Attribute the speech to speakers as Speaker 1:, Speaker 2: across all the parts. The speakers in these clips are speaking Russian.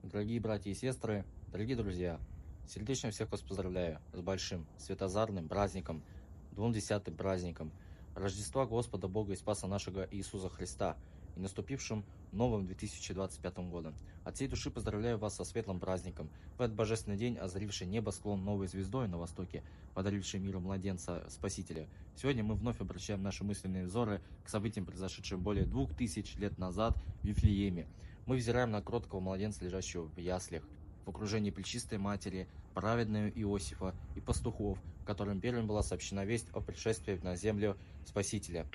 Speaker 1: Дорогие братья и сестры, дорогие друзья, сердечно всех вас поздравляю с большим светозарным праздником, 20-м праздником Рождества Господа, Бога и Спаса нашего Иисуса Христа и наступившим новым 2025 годом. От всей души поздравляю вас со светлым праздником. В этот божественный день, озаривший небосклон новой звездой на востоке, подаривший миру младенца Спасителя. Сегодня мы вновь обращаем наши мысленные взоры к событиям, произошедшим более 2000 лет назад в Вифлееме. Мы взираем на кроткого младенца, лежащего в яслях, в окружении Пречистой Матери, праведную Иосифа и пастухов, которым первым была сообщена весть о пришествии на землю Спасителя,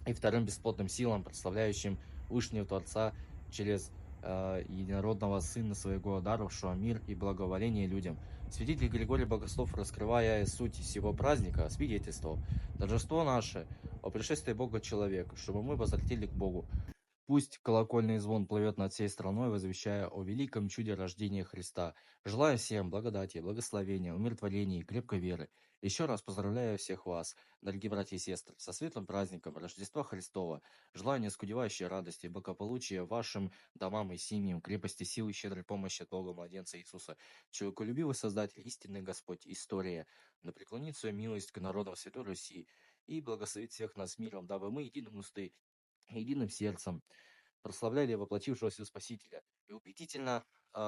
Speaker 1: и вторым бесплотным силам, прославляющим Вышнего Творца через единородного Сына Своего, даровавшего мир и благоволение людям. Святитель Григорий Богослов, раскрывая суть всего праздника, свидетельствовал: торжество наше о пришествии Бога человека, чтобы мы возвратили к Богу. Пусть колокольный звон плывет над всей страной, возвещая о великом чуде рождения Христа. Желаю всем благодати, благословения, умиротворения и крепкой веры. Еще раз поздравляю всех вас, дорогие братья и сестры, со светлым праздником Рождества Христова. Желаю неоскудевающей радости, благополучия вашим домам и семьям, крепости сил и щедрой помощи от Бога младенца Иисуса. Человеколюбивый Создатель, истинный Господь, история, да преклонит свою милость к народам Святой Руси и благословит всех нас миром, дабы мы единым усты, единым сердцем прославляли воплотившегося Спасителя и убедительно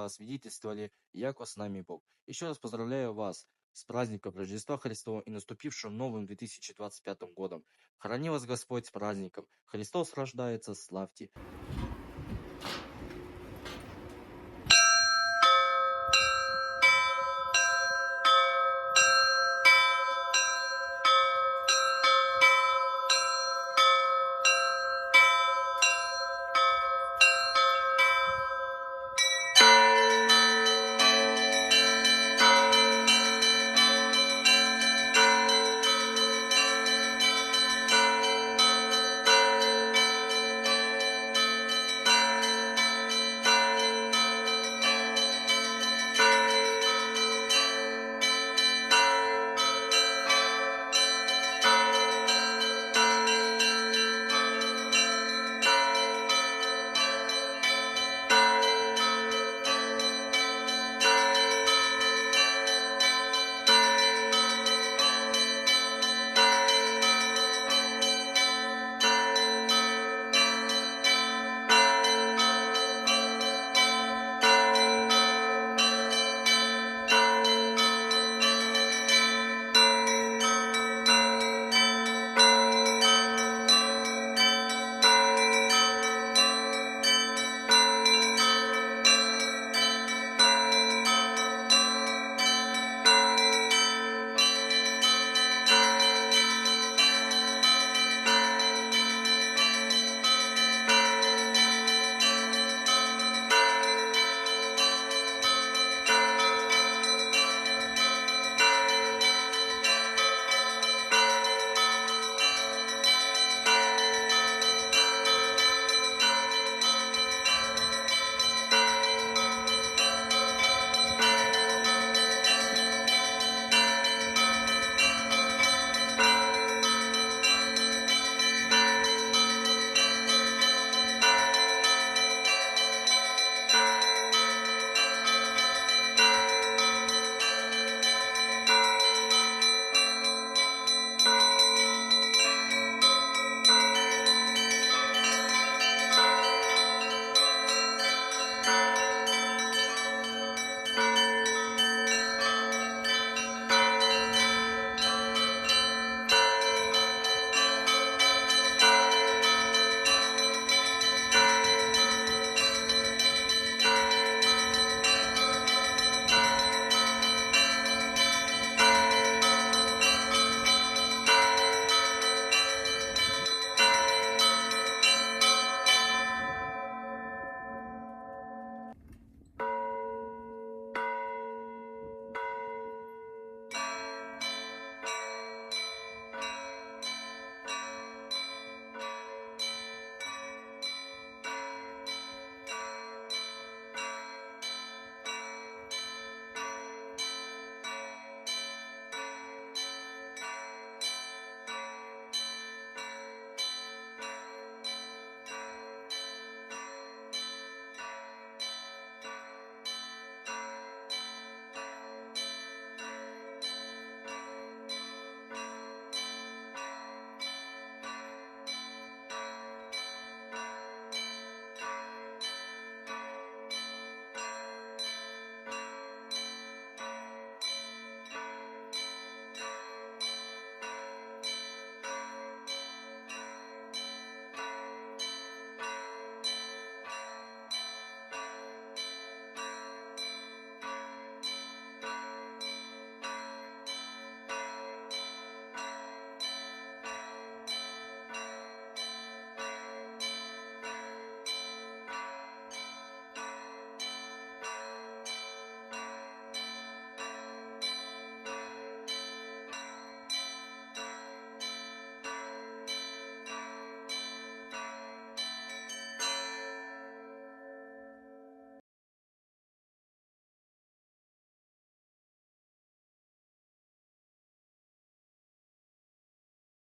Speaker 1: свидетельствовали, яко с нами Бог. Еще раз поздравляю вас с праздником Рождества Христова и наступившим новым 2025 годом. Храни вас Господь с праздником. Христос рождается, славьте